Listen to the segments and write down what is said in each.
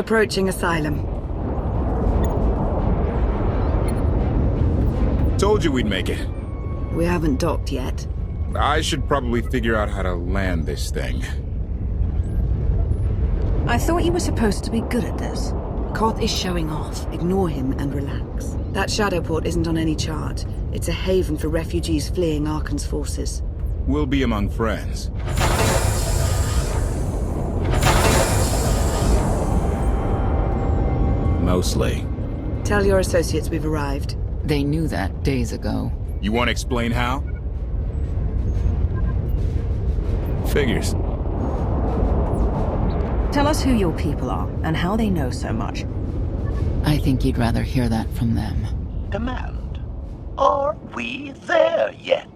Approaching Asylum. Told you we'd make it. We haven't docked yet. I should probably figure out how to land this thing. I thought you were supposed to be good at this. Koth is showing off. Ignore him and relax. That shadow port isn't on any chart. It's a haven for refugees fleeing Arkan's forces. We'll be among friends. Mostly. Tell your associates we've arrived. They knew that days ago. You want to explain how? Figures. Tell us who your people are, and how they know so much. I think you'd rather hear that from them. Command. Are we there yet?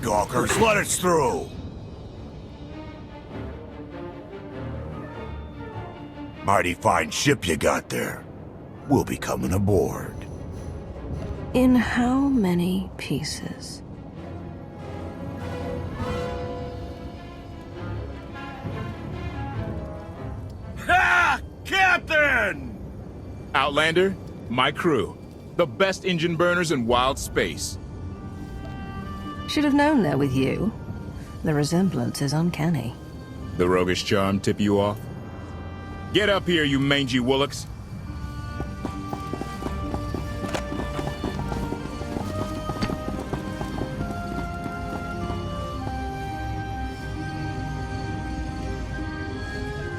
Gawkers, let us through! Mighty fine ship you got there. We'll be coming aboard. In how many pieces? Ha! Captain! Outlander, my crew. The best engine burners in wild space. Should have known they're with you. The resemblance is uncanny. The roguish charm tip you off? Get up here, you mangy woolocks.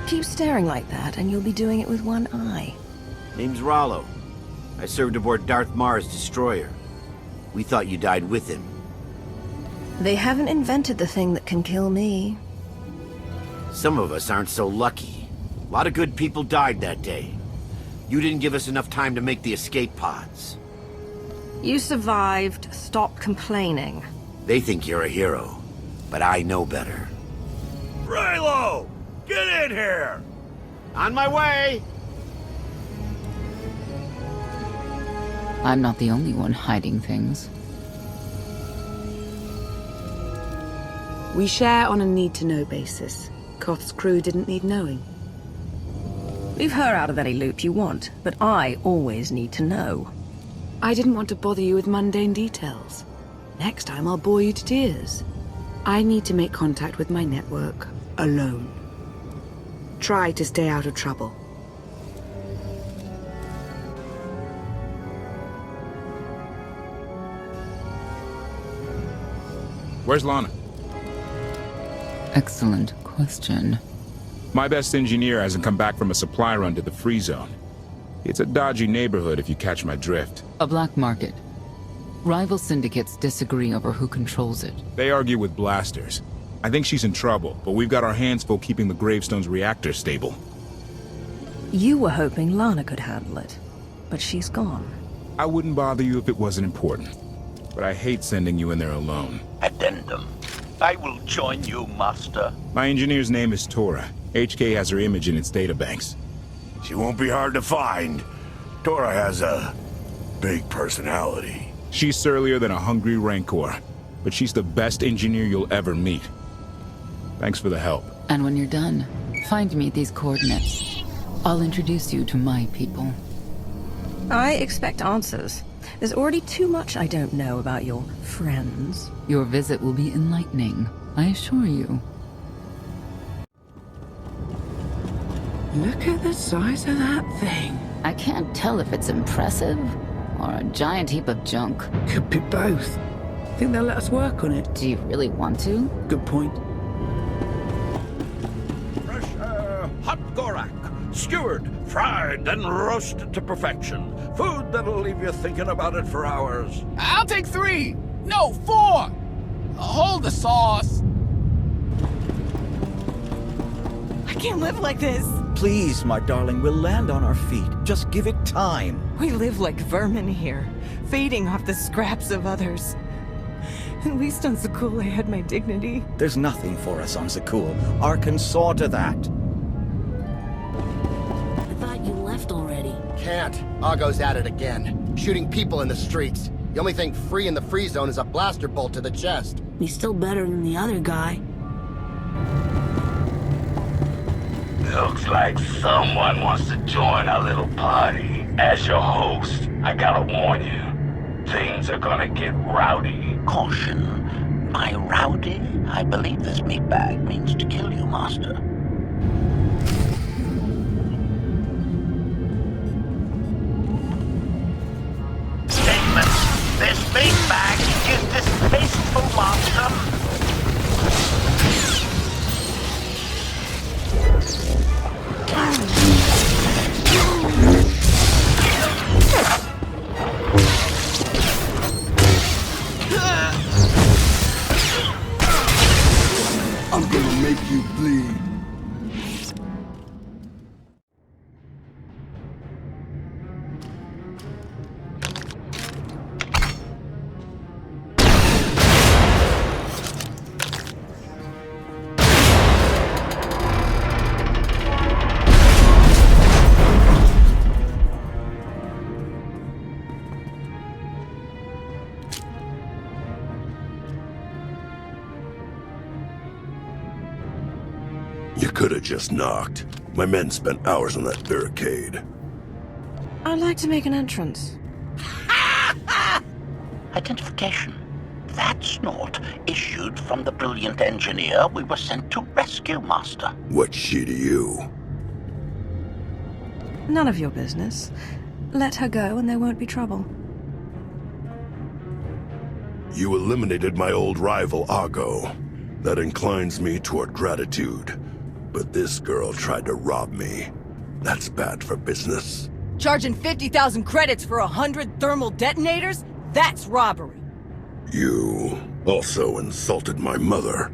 Keep staring like that, and you'll be doing it with one eye. Name's Rollo. I served aboard Darth Marr's destroyer. We thought you died with him. They haven't invented the thing that can kill me. Some of us aren't so lucky. A lot of good people died that day. You didn't give us enough time to make the escape pods. You survived. Stop complaining. They think you're a hero, but I know better. Raylo! Get in here! On my way! I'm not the only one hiding things. We share on a need-to-know basis. Koth's crew didn't need knowing. Leave her out of any loop you want, but I always need to know. I didn't want to bother you with mundane details. Next time I'll bore you to tears. I need to make contact with my network, alone. Try to stay out of trouble. Where's Lana? Excellent question. My best engineer hasn't come back from a supply run to the free zone. It's a dodgy neighborhood if you catch my drift. A black market. Rival syndicates disagree over who controls it. They argue with blasters. I think she's in trouble, but we've got our hands full keeping the Gravestone's reactor stable. You were hoping Lana could handle it, but she's gone. I wouldn't bother you if it wasn't important, but I hate sending you in there alone. Addendum. I will join you, Master. My engineer's name is Tora. HK has her image in its databanks. She won't be hard to find. Tora has a big personality. She's surlier than a hungry rancor, but she's the best engineer you'll ever meet. Thanks for the help. And when you're done, find me at these coordinates. I'll introduce you to my people. I expect answers. There's already too much I don't know about your friends. Your visit will be enlightening, I assure you. Look at the size of that thing. I can't tell if it's impressive or a giant heap of junk. Could be both. Think they'll let us work on it? Do you really want to? Good point. Fresh, hot gorak. Skewered, fried, and roasted to perfection. Food that'll leave you thinking about it for hours. I'll take 3. No, 4. Hold the sauce. I can't live like this. Please, my darling, we'll land on our feet. Just give it time. We live like vermin here, feeding off the scraps of others. At least on Zakul I had my dignity. There's nothing for us on Zakul. Arkan saw to that. I thought you left already. Can't. Argo's at it again. Shooting people in the streets. The only thing free in the free zone is a blaster bolt to the chest. He's still better than the other guy. Looks like someone wants to join our little party. As your host, I gotta warn you, things are gonna get rowdy. Caution. By rowdy, I believe this meatbag means to kill you, Master. Statement. This meatbag is distasteful, Master. I'm gonna make you bleed. You could have just knocked. My men spent hours on that barricade. I'd like to make an entrance. Identification. That's not issued from the brilliant engineer we were sent to rescue, Master. What's she to you? None of your business. Let her go and there won't be trouble. You eliminated my old rival, Argo. That inclines me toward gratitude. But this girl tried to rob me. That's bad for business. Charging 50,000 credits for 100 thermal detonators? That's robbery. You also insulted my mother.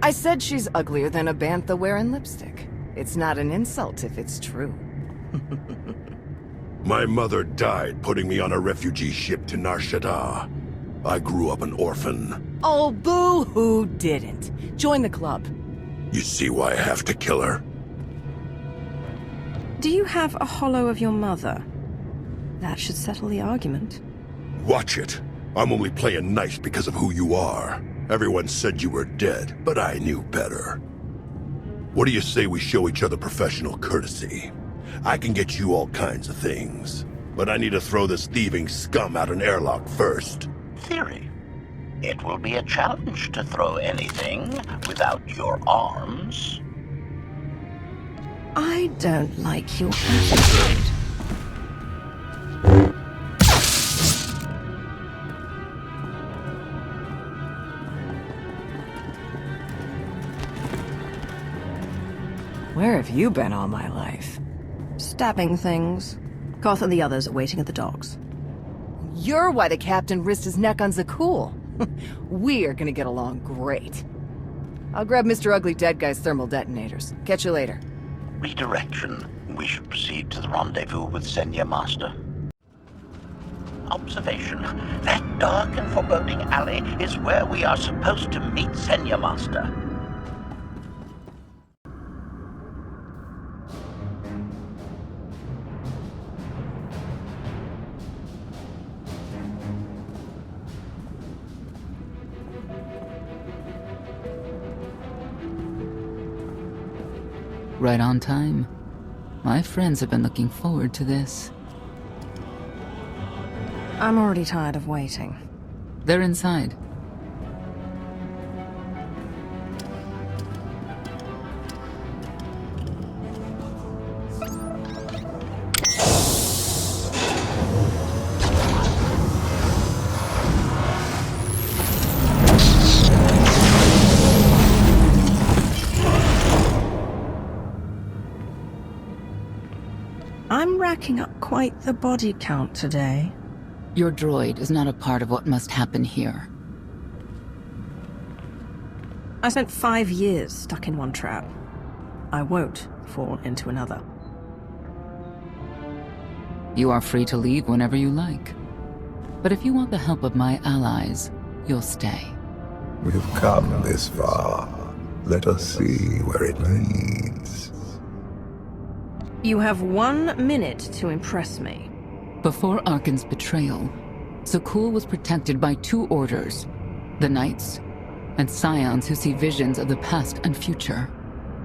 I said she's uglier than a bantha wearing lipstick. It's not an insult if it's true. My mother died putting me on a refugee ship to Nar Shaddaa. I grew up an orphan. Oh, boo-hoo didn't. Join the club. You see why I have to kill her? Do you have a holo of your mother? That should settle the argument. Watch it. I'm only playing nice because of who you are. Everyone said you were dead, but I knew better. What do you say we show each other professional courtesy? I can get you all kinds of things, but I need to throw this thieving scum out an airlock first. Theory. It will be a challenge to throw anything without your arms. I don't like your attitude. Where have you been all my life? Stabbing things. Koth and the others are waiting at the docks. You're why the captain risked his neck on Zakul. We are gonna get along great. I'll grab Mr. Ugly Dead Guy's thermal detonators. Catch you later. Redirection. We should proceed to the rendezvous with Senya Master. Observation. That dark and foreboding alley is where we are supposed to meet Senya Master. Right on time. My friends have been looking forward to this. I'm already tired of waiting. They're inside. I'm racking up quite the body count today. Your droid is not a part of what must happen here. I spent 5 years stuck in one trap. I won't fall into another. You are free to leave whenever you like. But if you want the help of my allies, you'll stay. We've come this far. Let us see where it leads. You have 1 minute to impress me. Before Arkan's betrayal, Zakul was protected by 2 orders. The Knights, and Scions who see visions of the past and future.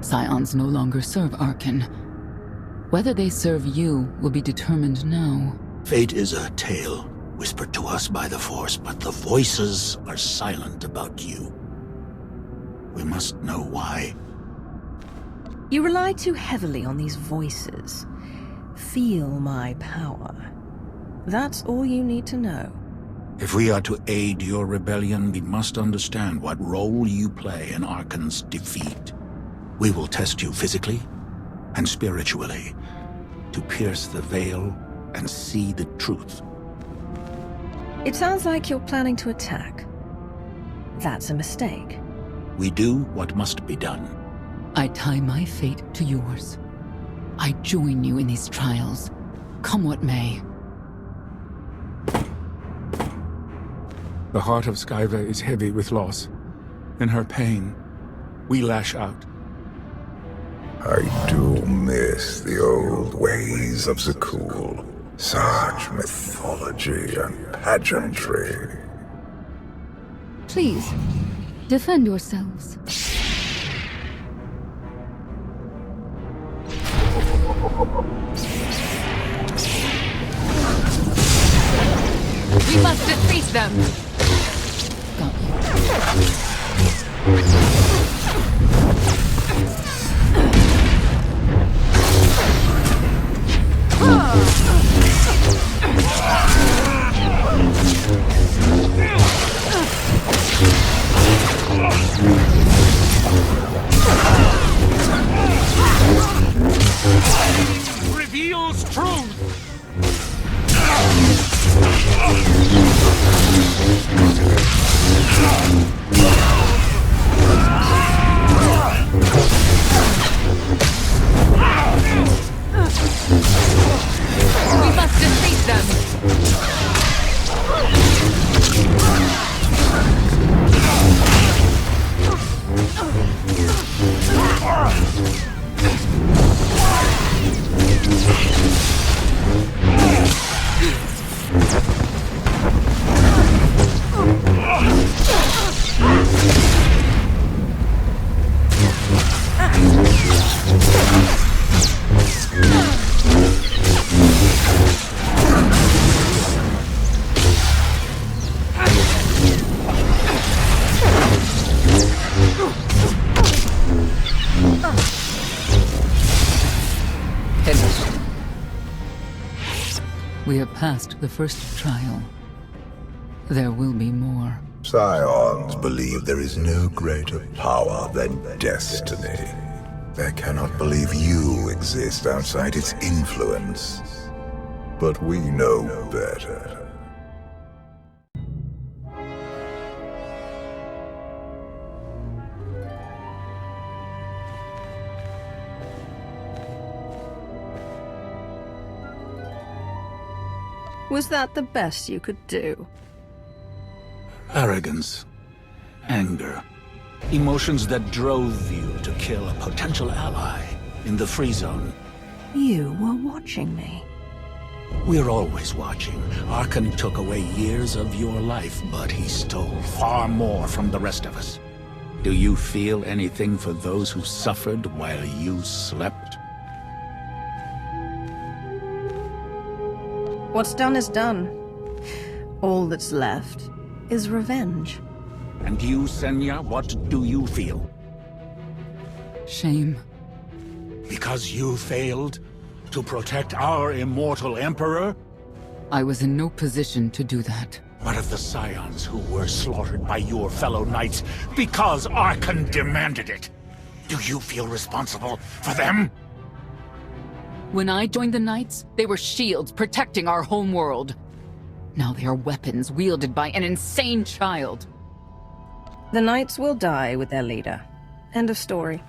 Scions no longer serve Arkan. Whether they serve you will be determined now. Fate is a tale whispered to us by the Force, but the voices are silent about you. We must know why. You rely too heavily on these voices. Feel my power. That's all you need to know. If we are to aid your rebellion, we must understand what role you play in Arkan's defeat. We will test you physically and spiritually to pierce the veil and see the truth. It sounds like you're planning to attack. That's a mistake. We do what must be done. I tie my fate to yours. I join you in these trials, come what may. The heart of Skyva is heavy with loss. In her pain, we lash out. I do miss the old ways of Zakul. Such mythology and pageantry. Please, defend yourselves. We must defeat them! Reveals truth! We must defeat them! We have passed the first trial. There will be more. Scions believe there is no greater power than destiny. They cannot believe you exist outside its influence. But we know better. Was that the best you could do? Arrogance, anger, emotions that drove you to kill a potential ally in the free zone. You were watching me. We're always watching. Arkan took away years of your life, but he stole far more from the rest of us. Do you feel anything for those who suffered while you slept? What's done is done. All that's left is revenge. And you, Senya, what do you feel? Shame. Because you failed to protect our immortal Emperor? I was in no position to do that. What of the Scions who were slaughtered by your fellow knights because Arkan demanded it? Do you feel responsible for them? When I joined the Knights, they were shields protecting our home world. Now they are weapons wielded by an insane child. The Knights will die with their leader. End of story.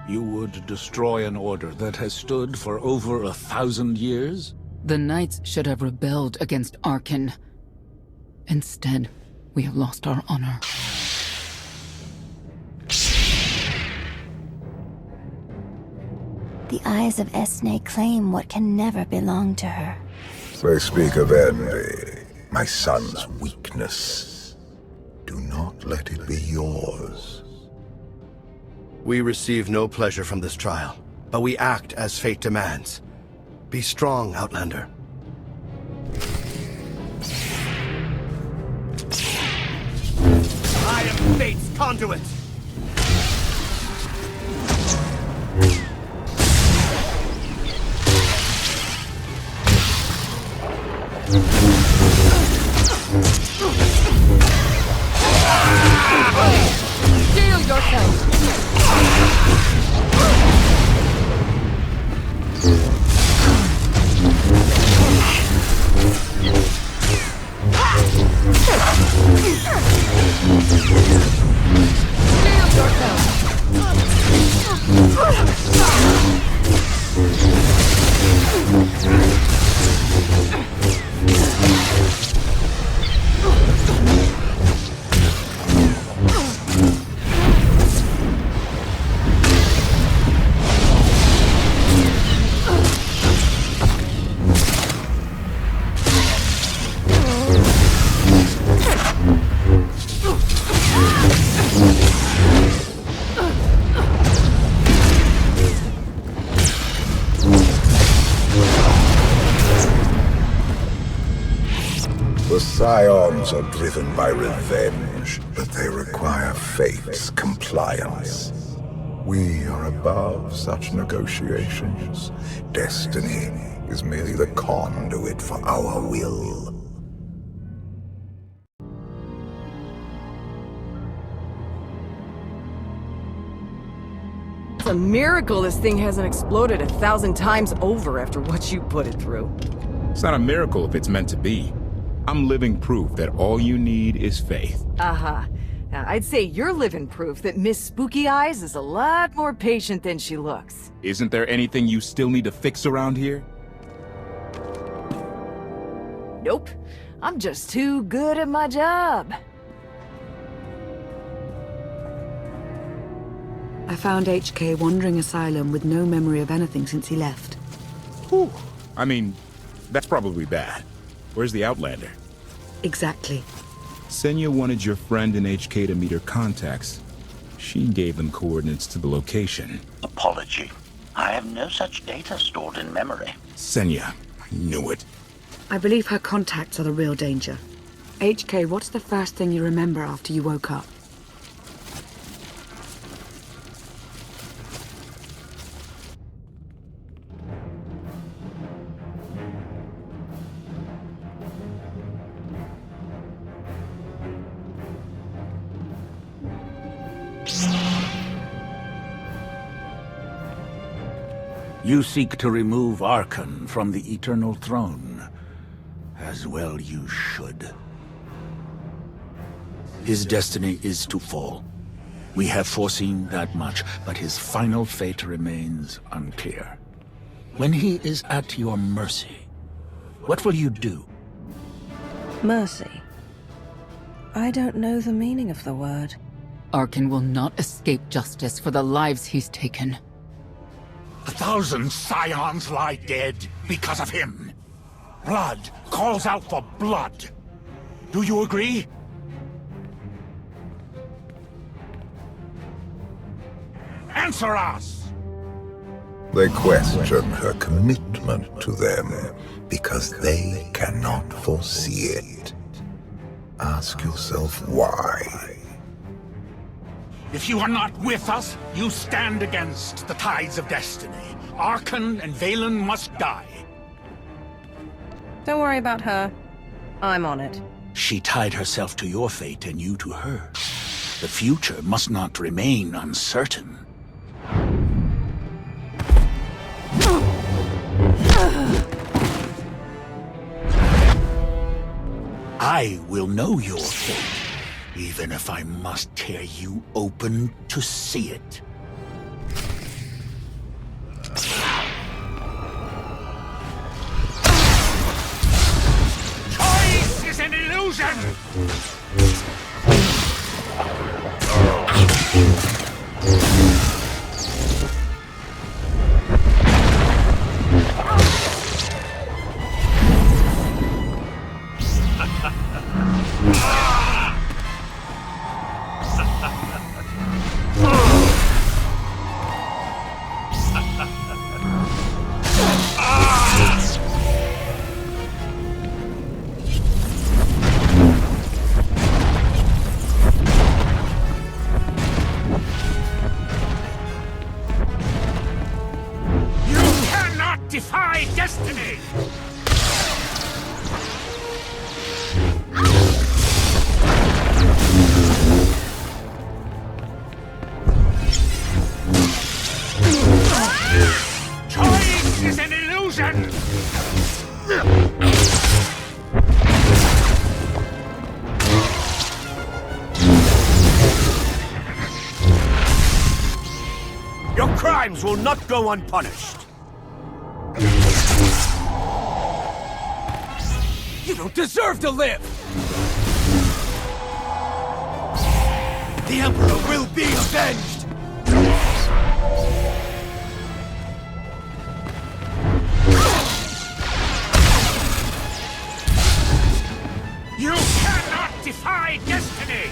You would destroy an order that has stood for over 1,000 years? The Knights should have rebelled against Arkan. Instead, we have lost our honor. The eyes of Esne claim what can never belong to her. They speak of envy, my son's weakness. Do not let it be yours. We receive no pleasure from this trial, but we act as fate demands. Be strong, Outlander. I am fate's conduit! Steel yourself! The Scions are driven by revenge, but they require fate's compliance. We are above such negotiations. Destiny is merely the conduit for our will. It's a miracle this thing hasn't exploded 1,000 times over after what you put it through. It's not a miracle if it's meant to be. I'm living proof that all you need is faith. Now, I'd say you're living proof that Miss Spooky Eyes is a lot more patient than she looks. Isn't there anything you still need to fix around here? Nope. I'm just too good at my job. I found HK wandering Asylum with no memory of anything since he left. Whew. I mean, that's probably bad. Where's the Outlander? Exactly. Senya wanted your friend in HK to meet her contacts. She gave them coordinates to the location. Apology. I have no such data stored in memory. Senya, I knew it. I believe her contacts are the real danger. HK, what's the first thing you remember after you woke up? You seek to remove Arkan from the Eternal Throne. As well you should. His destiny is to fall. We have foreseen that much, but his final fate remains unclear. When he is at your mercy, What will you do? Mercy. I don't know the meaning of the word. Arkan will not escape justice for the lives he's taken. 1,000 scions lie dead because of him. Blood calls out for blood. Do you agree? Answer us! They question her commitment to them because they cannot foresee it. Ask yourself why. If you are not with us, you stand against the tides of destiny. Arkan and Valen must die. Don't worry about her. I'm on it. She tied herself to your fate and you to her. The future must not remain uncertain. I will know your fate, even if I must tear you open to see it. Choice is an illusion! Defy destiny! Choice is an illusion! Your crimes will not go unpunished. You don't deserve to live! The Emperor will be avenged! You cannot defy destiny!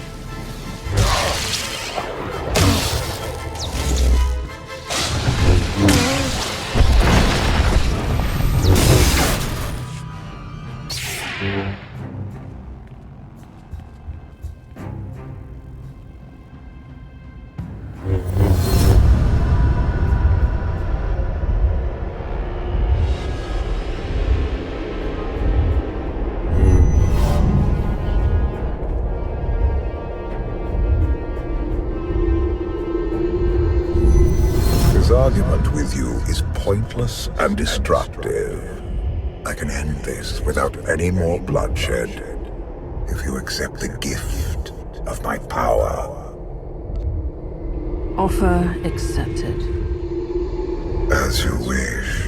His argument with you is pointless and destructive. I can end this without any more bloodshed if you accept the gift of my power. Offer accepted. As you wish.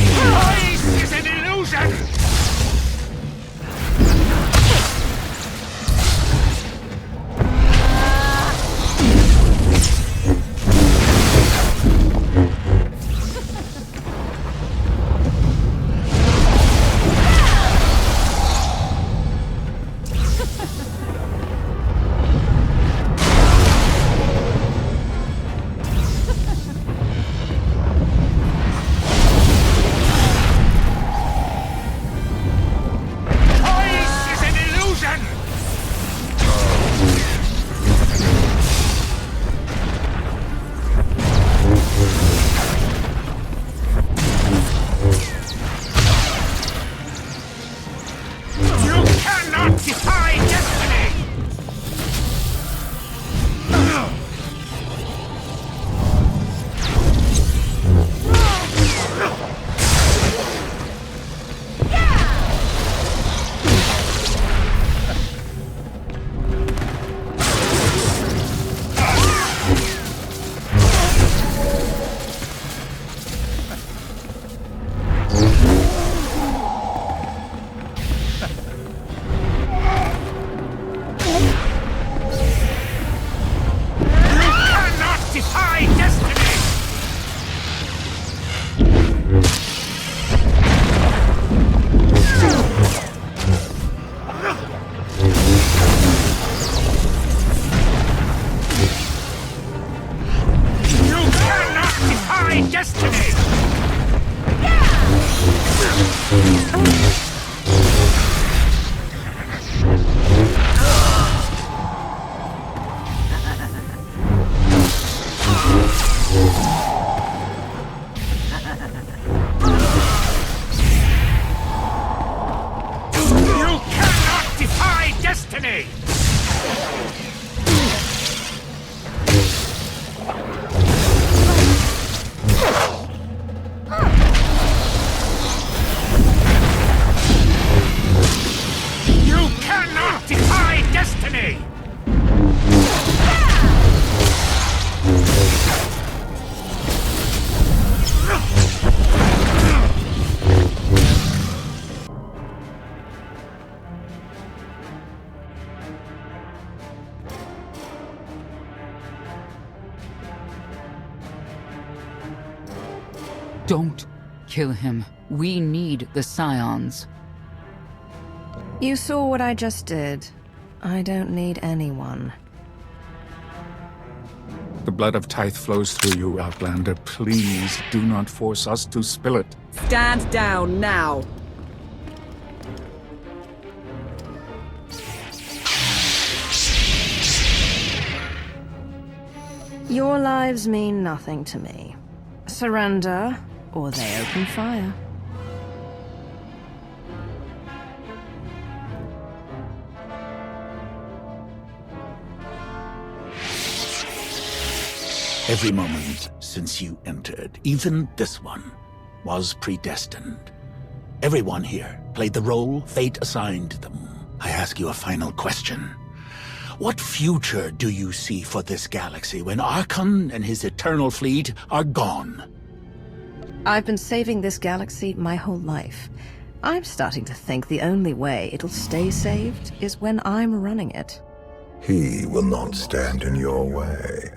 Choice is an illusion! destiny! You cannot defy destiny! You cannot defy destiny! Don't kill him. We need the Scions. You saw what I just did. I don't need anyone. The blood of Tithe flows through you, Outlander. Please do not force us to spill it. Stand down now. Your lives mean nothing to me. Surrender, or they open fire. Every moment since you entered, even this one, was predestined. Everyone here played the role fate assigned them. I ask you a final question. What future do you see for this galaxy when Archon and his eternal fleet are gone? I've been saving this galaxy my whole life. I'm starting to think the only way it'll stay saved is when I'm running it. He will not stand in your way.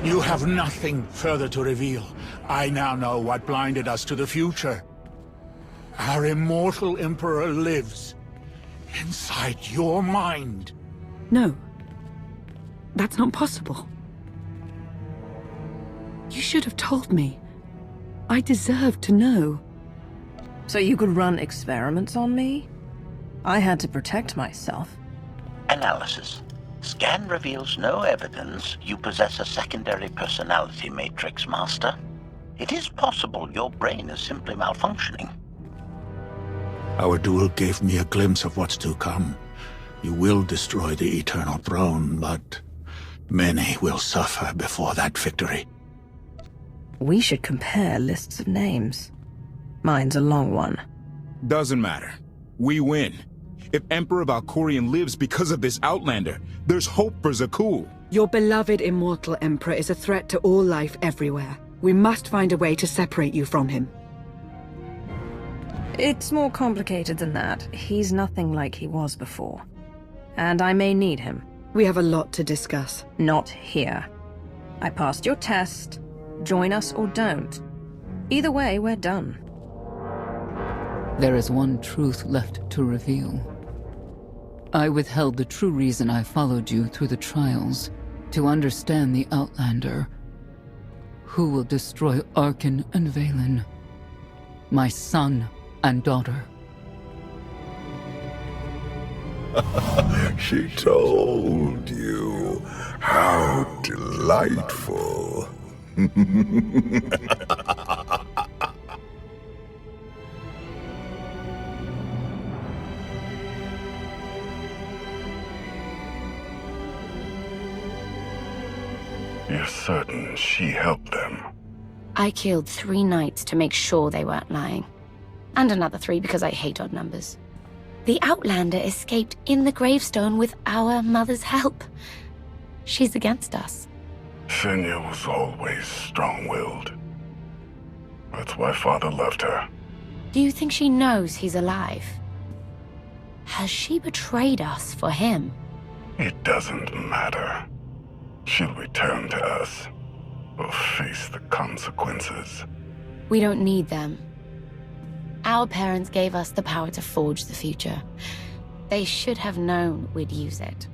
You have nothing further to reveal. I now know what blinded us to the future. Our immortal Emperor lives inside your mind. No. That's not possible. You should have told me. I deserve to know. So you could run experiments on me? I had to protect myself. Analysis. Scan reveals no evidence you possess a secondary personality matrix, Master. It is possible your brain is simply malfunctioning. Our duel gave me a glimpse of what's to come. You will destroy the Eternal Throne, but many will suffer before that victory. We should compare lists of names. Mine's a long one. Doesn't matter. We win. If Emperor Valkorion lives because of this Outlander, there's hope for Zakul. Your beloved immortal Emperor is a threat to all life everywhere. We must find a way to separate you from him. It's more complicated than that. He's nothing like he was before. And I may need him. We have a lot to discuss. Not here. I passed your test. Join us or don't. Either way, we're done. There is one truth left to reveal. I withheld the true reason I followed you through the trials, to understand the Outlander, who will destroy Arkin and Valen, my son and daughter. She told you. How delightful. You're certain she helped them? I killed 3 knights to make sure they weren't lying. And another 3 because I hate odd numbers. The Outlander escaped in the gravestone with our mother's help. She's against us. Senya was always strong-willed. That's why Father left her. Do you think she knows he's alive? Has she betrayed us for him? It doesn't matter. She'll return to us. We'll face the consequences. We don't need them. Our parents gave us the power to forge the future. They should have known we'd use it.